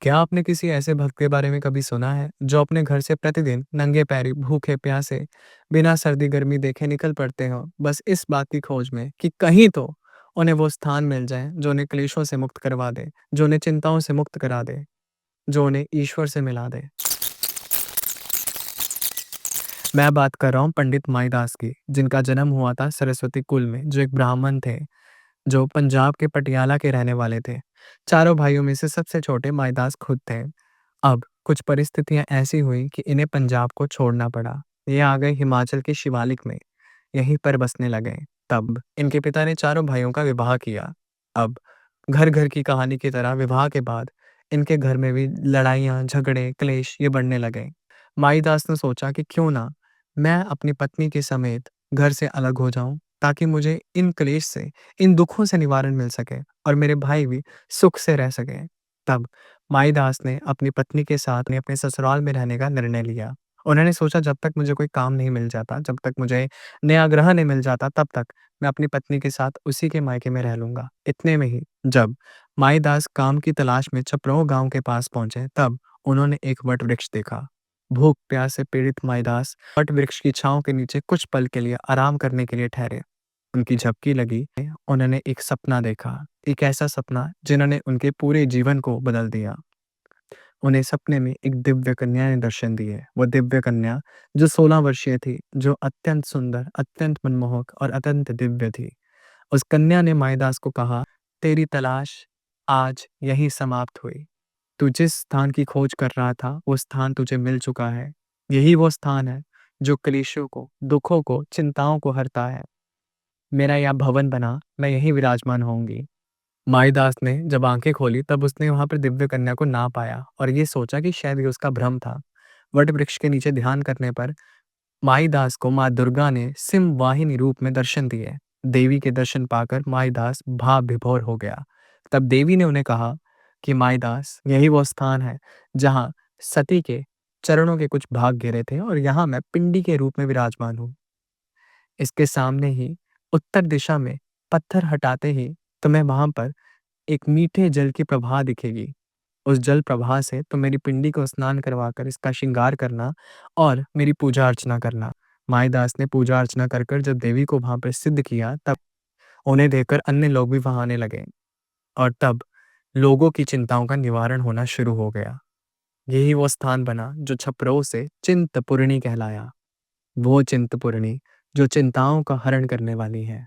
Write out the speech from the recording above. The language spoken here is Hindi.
क्या आपने किसी ऐसे भक्त के बारे में कभी सुना है जो अपने घर से प्रतिदिन नंगे पैरी भूखे प्यासे बिना सर्दी गर्मी देखे निकल पड़ते हो बस इस बात की खोज में कि कहीं तो उन्हें वो स्थान मिल जाए जो उन्हें क्लेशों से मुक्त करवा दे, जो उन्हें चिंताओं से मुक्त करा दे, जो उन्हें ईश्वर से मिला दे। मैं बात कर रहा हूँ पंडित माईदास की, जिनका जन्म हुआ था सरस्वती कुल में, जो एक ब्राह्मण थे, जो पंजाब के पटियाला के रहने वाले थे। चारों भाइयों में से सबसे छोटे माईदास खुद थे। अब कुछ परिस्थितियां ऐसी हुई कि इन्हें पंजाब को छोड़ना पड़ा। ये आ गए हिमाचल के शिवालिक में, यहीं पर बसने लगे। तब इनके पिता ने चारों भाइयों का विवाह किया। अब घर घर की कहानी की तरह विवाह के बाद इनके घर में भी लड़ाइयाँ, झगड़े, क्लेश ये बढ़ने लगे। माईदास ने सोचा कि क्यों ना मैं अपनी पत्नी के समेत घर से अलग हो जाऊं, ताकि मुझे इन क्लेश से, इन दुखों से निवारण मिल सके और मेरे भाई भी सुख से रह सकें। तब माईदास ने अपनी पत्नी के साथ ने अपने ससुराल में रहने का निर्णय लिया। उन्होंने सोचा जब तक मुझे कोई काम नहीं मिल जाता, जब तक मुझे नया ग्रह नहीं मिल जाता, तब तक मैं अपनी पत्नी के साथ उसी के मायके में रह लूँगा। इतने में ही जब माईदास काम की तलाश में चपराव गाँव के पास पहुँचे, तब उन्होंने एक वट वृक्ष देखा। भूख प्यास से पीड़ित माईदास वट वृक्ष की छाँव के नीचे कुछ पल के लिए आराम करने के लिए ठहरे। उनकी झपकी लगी, उन्होंने एक सपना देखा, एक ऐसा सपना जिन्होंने उनके पूरे जीवन को बदल दिया। उन्हें सपने में एक दिव्य कन्या ने दर्शन दिए। वो दिव्य कन्या जो 16 वर्षीय थी, जो अत्यंत सुंदर, अत्यंत मनमोहक और अत्यंत दिव्य थी। उस कन्या ने माईदास को कहा, तेरी तलाश आज यहीं समाप्त हुई। तू जिस स्थान की खोज कर रहा था, वो स्थान तुझे मिल चुका है। यही वो स्थान है जो क्लेशों को, दुखों को, चिंताओं को हरता है। मेरा यहाँ भवन बना, मैं यहीं विराजमान होऊंगी। माईदास ने जब आंखें खोली तब उसने वहां पर दिव्य कन्या को ना पाया और ये सोचा कि शायद ये उसका भ्रम था। वट वृक्ष के नीचे ध्यान करने पर माईदास को माँ दुर्गा ने सिंह वाहिनी रूप में दर्शन दिए। देवी के दर्शन पाकर माईदास भाव विभोर हो गया। तब देवी ने उन्हें कहा कि माईदास, यही वो स्थान है जहाँ सती के चरणों के कुछ भाग गिरे थे और यहाँ मैं पिंडी के रूप में विराजमान हूँ। इसके सामने ही उत्तर दिशा में पत्थर हटाते ही तुम्हें वहां पर एक मीठे जल की प्रवाह दिखेगी। उस जल प्रवाह से तुम मेरी पिंडी को स्नान करवाकर इसका श्रृंगार करना और मेरी पूजा अर्चना करना। माईदास ने पूजा अर्चना कर कर जब देवी को वहां पर सिद्ध किया, तब उन्हें देखकर अन्य लोग भी वहां आने लगे और तब लोगों की चिंताओं का निवारण होना शुरू हो गया। यही वो स्थान बना जो छपरो से चिंतपूर्णी कहलाया। वो चिंतपूर्णी जो चिंताओं का हरण करने वाली है।